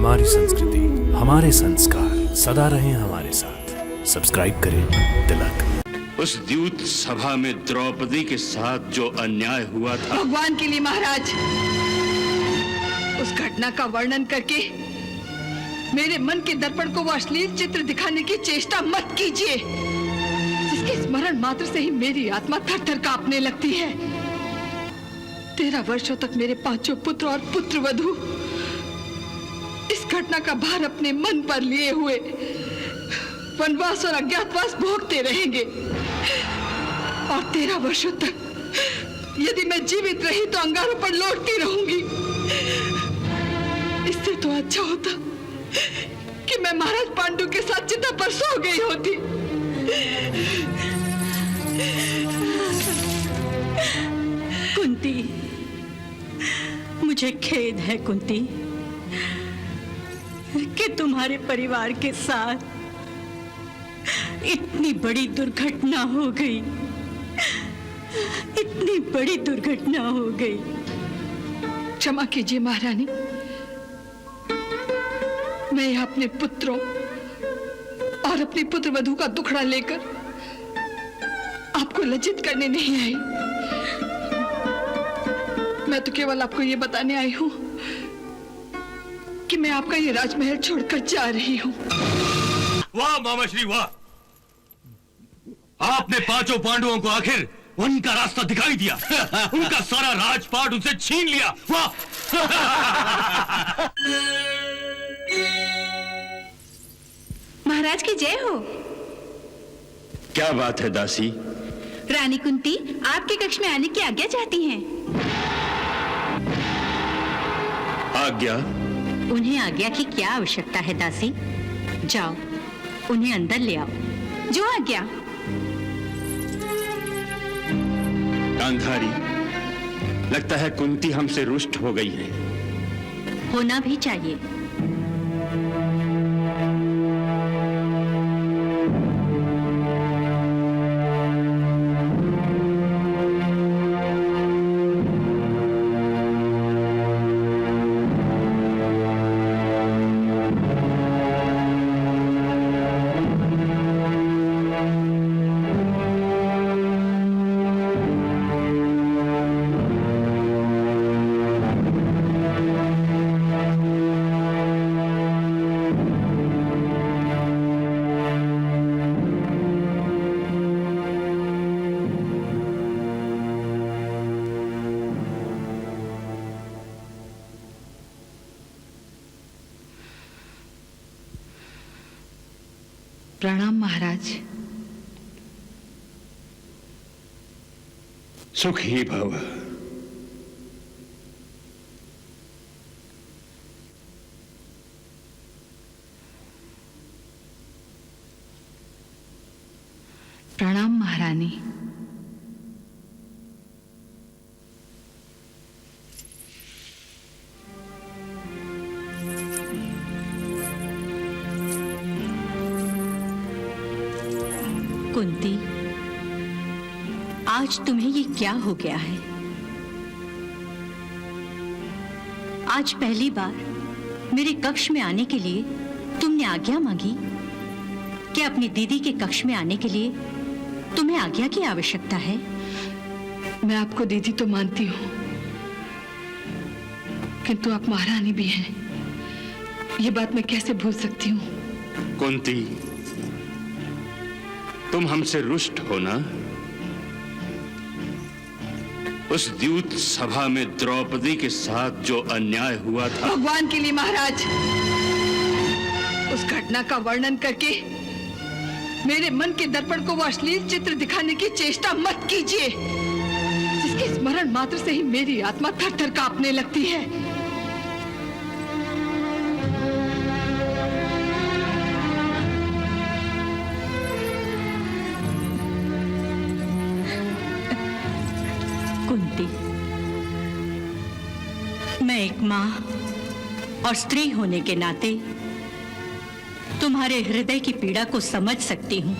हमारी संस्कृति, हमारे संस्कार सदा रहें हमारे साथ। सब्सक्राइब करें तिलक। उस द्यूत सभा में द्रौपदी के साथ जो अन्याय हुआ था, भगवान के लिए महाराज, उस घटना का वर्णन करके मेरे मन के दर्पण को वो अश्लील चित्र दिखाने की चेष्टा मत कीजिए, जिसके स्मरण मात्र से ही मेरी आत्मा थर-थर कांपने लगती है। 13 वर्षों तक मेरे 5 पुत्र और पुत्रवधू इस घटना का भार अपने मन पर लिए हुए वनवास और अज्ञातवास भोगते रहेंगे, और 13 वर्षों तक यदि मैं जीवित रही तो अंगारों पर लौटती रहूंगी। इससे तो अच्छा होता कि मैं महाराज पांडु के साथ चिता पर सो गई होती। कुंती, मुझे खेद है कुंती कि तुम्हारे परिवार के साथ इतनी बड़ी दुर्घटना हो गई, इतनी बड़ी दुर्घटना हो गई। क्षमा कीजिए महारानी, मैं यहाँ अपने पुत्रों और अपनी पुत्रवधू का दुखड़ा लेकर आपको लज्जित करने नहीं आई। मैं तो केवल आपको ये बताने आई हूँ कि मैं आपका ये राजमहल छोड़कर जा रही हूँ। वाह मामाश्री वाह! आपने 5 पांडवों को आखिर उनका रास्ता दिखाई दिया। उनका सारा राजपाट उनसे छीन लिया। वाह! महाराज की जय हो। क्या बात है दासी? रानी कुंती आपके कक्ष में आने की आज्ञा चाहती हैं। आज्ञा? उन्हें आज्ञा की क्या आवश्यकता है दासी? जाओ, उन्हें अंदर ले आओ। जो आज्ञा। गांधारी, लगता है कुंती हमसे रुष्ट हो गई है। होना भी चाहिए। प्रणाम महाराज। सुखी भव। प्रणाम महारानी। कुंती, आज तुम्हें ये क्या हो गया है? आज पहली बार मेरे कक्ष में आने के लिए तुमने आज्ञा मांगी। क्या अपनी दीदी के कक्ष में आने के लिए तुम्हें आज्ञा की आवश्यकता है? मैं आपको दीदी तो मानती हूँ, किंतु आप महारानी भी हैं। ये बात मैं कैसे भूल सकती हूँ? कुंती, तुम हमसे रुष्ट हो ना? उस द्यूत सभा में द्रौपदी के साथ जो अन्याय हुआ था, भगवान के लिए महाराज, उस घटना का वर्णन करके मेरे मन के दर्पण को वो अश्लील चित्र दिखाने की चेष्टा मत कीजिए, जिसके स्मरण मात्र से ही मेरी आत्मा थर-थर कांपने लगती है। कुंती, मैं एक मां और स्त्री होने के नाते तुम्हारे हृदय की पीड़ा को समझ सकती हूं,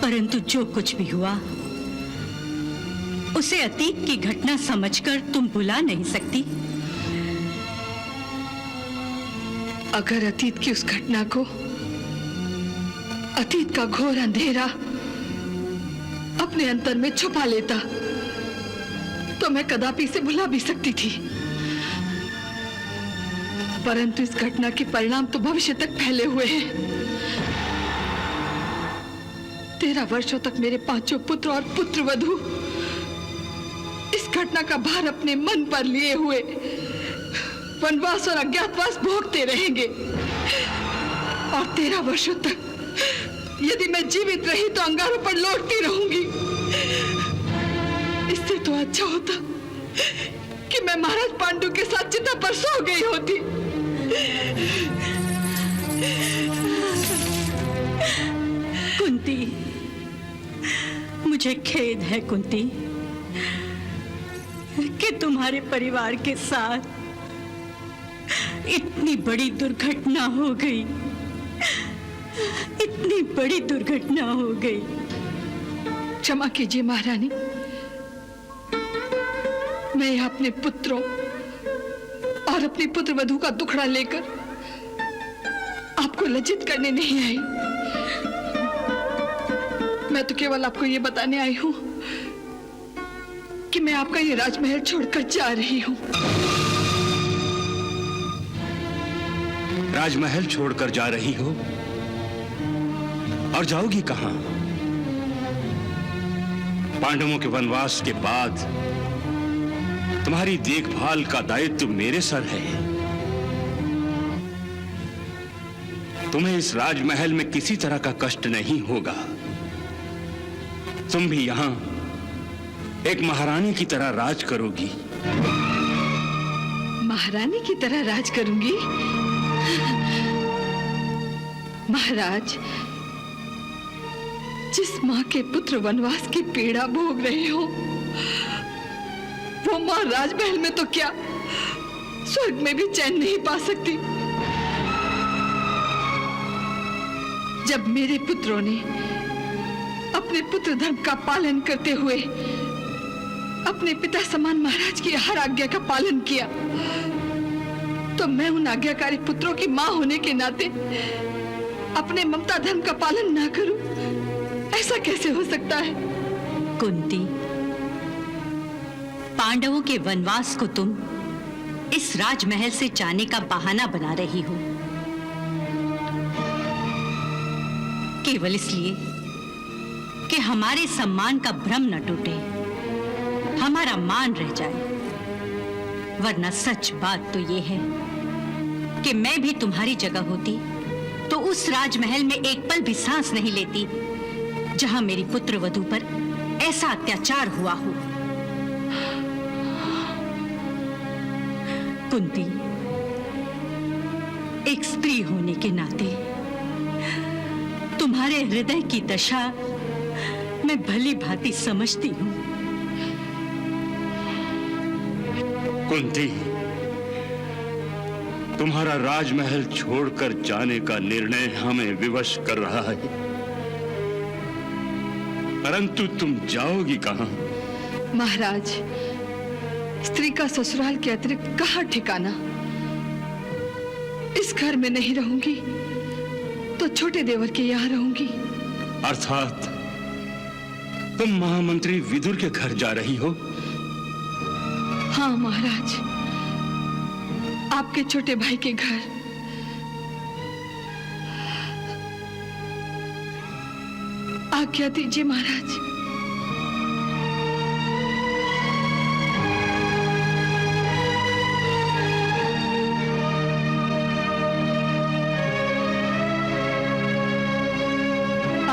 परंतु जो कुछ भी हुआ उसे अतीत की घटना समझकर तुम भुला नहीं सकती। अगर अतीत की उस घटना को, अतीत का घोर अंधेरा अपने अंतर में छुपा लेता तो मैं कदापि इसे भुला भी सकती थी, परंतु इस घटना के परिणाम तो भविष्य तक फैले हुए हैं। 13 वर्षों तक मेरे 5 पुत्र और पुत्रवधू इस घटना का भार अपने मन पर लिए हुए वनवास और अज्ञातवास भोगते रहेंगे, और 13 वर्षों तक यदि मैं जीवित रही तो अंगारों पर लौटती रहूंगी। इससे तो अच्छा होता कि मैं महाराज पांडु के साथ चिता पर सो गई होती। कुंती, मुझे खेद है कुंती कि तुम्हारे परिवार के साथ इतनी बड़ी दुर्घटना हो गई, इतनी बड़ी दुर्घटना हो गई। क्षमा कीजिए महारानी, मैं यहाँ अपने पुत्रों और अपनी पुत्रवधू का दुखड़ा लेकर आपको लज्जित करने नहीं आई। मैं तो केवल आपको ये बताने आई हूं कि मैं आपका ये राजमहल छोड़कर जा रही हूं। राजमहल छोड़कर जा रही हो? और जाओगी कहां? पांडवों के वनवास के बाद तुम्हारी देखभाल का दायित्व मेरे सर है। तुम्हें इस राजमहल में किसी तरह का कष्ट नहीं होगा। तुम भी यहां एक महारानी की तरह राज करोगी। महारानी की तरह राज करूंगी? महाराज, जिस मां के पुत्र वनवास की पीड़ा भोग रहे हो, वो मां राजमहल में तो क्या स्वर्ग में भी चैन नहीं पा सकती। जब मेरे पुत्रों ने अपने पुत्र धर्म का पालन करते हुए अपने पिता समान महाराज की हर आज्ञा का पालन किया, तो मैं उन आज्ञाकारी पुत्रों की मां होने के नाते अपने ममता धर्म का पालन ना करूं? ऐसा कैसे हो सकता है? कुंती, पांडवों के वनवास को तुम इस राजमहल से जाने का बहाना बना रही हो, केवल इसलिए कि हमारे सम्मान का भ्रम न टूटे, हमारा मान रह जाए। वरना सच बात तो यह है कि मैं भी तुम्हारी जगह होती तो उस राजमहल में एक पल भी सांस नहीं लेती जहां मेरी पुत्रवधू पर ऐसा अत्याचार हुआ हो। कुंती, एक स्त्री होने के नाते तुम्हारे हृदय की दशा मैं भली भांति समझती हूं। कुंती, तुम्हारा राजमहल छोड़कर जाने का निर्णय हमें विवश कर रहा है, परंतु तुम जाओगी कहां? महाराज, स्त्री का ससुराल के अतिरिक्त कहां ठिकाना? इस घर में नहीं रहूंगी तो छोटे देवर के यहां रहूंगी। अर्थात तुम महामंत्री विदुर के घर जा रही हो? हाँ महाराज, आपके छोटे भाई के घर। आज्ञा दीजिए महाराज।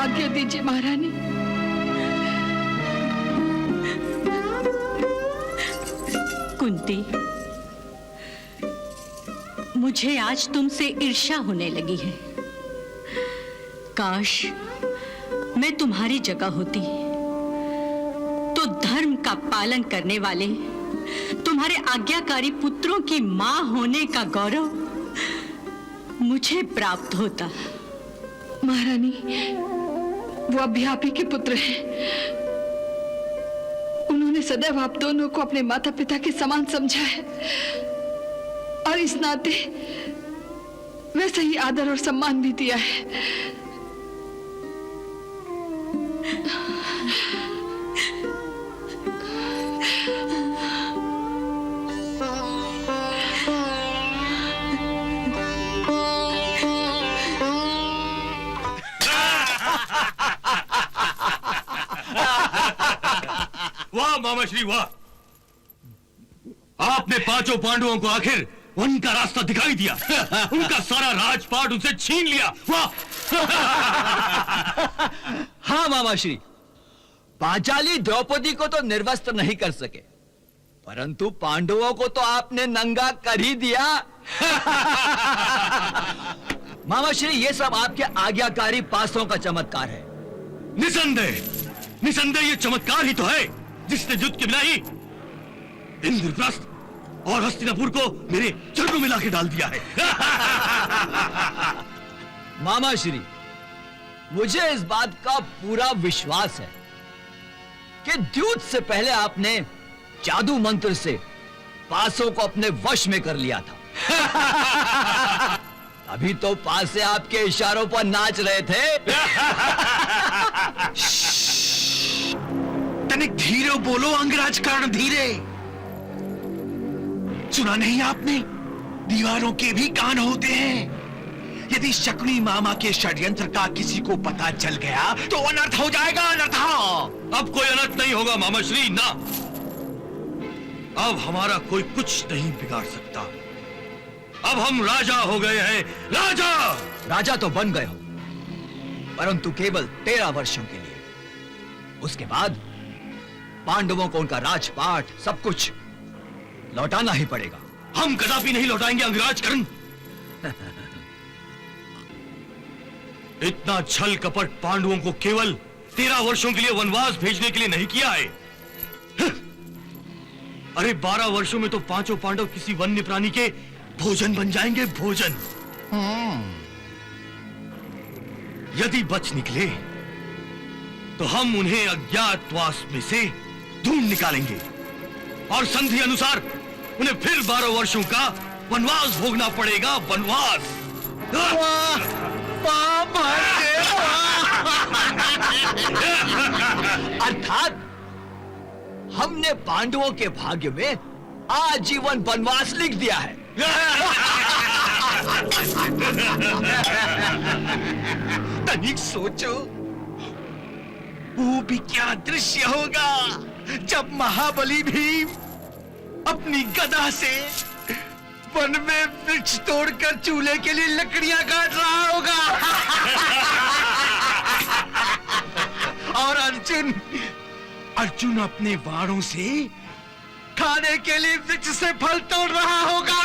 आज्ञा दीजिए महारानी। कुंती, मुझे आज तुमसे ईर्ष्या होने लगी है। काश मैं तुम्हारी जगह होती तो धर्म का पालन करने वाले तुम्हारे आज्ञाकारी पुत्रों की मां होने का गौरव मुझे प्राप्त होता। महारानी, वो अभी आप ही के पुत्र हैं। उन्होंने सदैव आप दोनों को अपने माता पिता के समान समझा है, और इस नाते वैसे ही आदर और सम्मान भी दिया है। वाह मामा श्री वाह, आपने पांचों पांडवों को आखिर वन का रास्ता दिखाई दिया। उनका सारा राजपाट उनसे छीन लिया। वाह। हाँ मामा श्री, पांचाली द्रौपदी को तो निर्वस्त्र नहीं कर सके, परंतु पांडवों को तो आपने नंगा कर ही दिया। मामा श्री, ये सब आपके आज्ञाकारी पासों का चमत्कार है। निसंदेह निसंदेह ये चमत्कार ही तो है जिसने युद्ध के बिना ही इंद्रप्रस्थ और हस्तिनापुर को मेरे चरणों में लाके डाल दिया है। मामा श्री, मुझे इस बात का पूरा विश्वास है कि द्यूत से पहले आपने जादू मंत्र से पासों को अपने वश में कर लिया था। अभी तो पासे आपके इशारों पर नाच रहे थे। तनिक धीरे बोलो अंगराज कर्ण, धीरे। सुना नहीं आपने? दीवारों के भी कान होते हैं। यदि शकुनी मामा के षड्यंत्र का किसी को पता चल गया तो अनर्थ हो जाएगा, अनर्थ। अब कोई अनर्थ नहीं होगा मामा श्री, ना। अब हमारा कोई कुछ नहीं बिगाड़ सकता। अब हम राजा हो गए हैं, राजा। राजा तो बन गए हो, परंतु केवल 13 वर्षों के लिए। उसके बाद पांडवों को उनका राजपाट सब कुछ लौटाना ही पड़ेगा। हम कदापि नहीं लौटाएंगे अंगराज कर्ण। इतना छल कपट पांडवों को केवल 13 वर्षों के लिए वनवास भेजने के लिए नहीं किया है। अरे 12 वर्षों में तो पांचों पांडव किसी वन्य प्राणी के भोजन बन जाएंगे, भोजन। यदि बच निकले तो हम उन्हें अज्ञातवास में से ढूंढ निकालेंगे और संधि अनुसार उन्हें फिर 12 वर्षों का वनवास भोगना पड़ेगा, वनवास। अर्थात हमने पांडवों के भाग्य में आजीवन वनवास लिख दिया है। तनिक सोचो, वो भी क्या दृश्य होगा जब महाबली भीम अपनी गदा से वन में वृक्ष तोड़कर चूल्हे के लिए लकड़ियां काट रहा होगा। और अर्जुन अपने वाणों से खाने के लिए वृक्ष से फल तोड़ रहा होगा।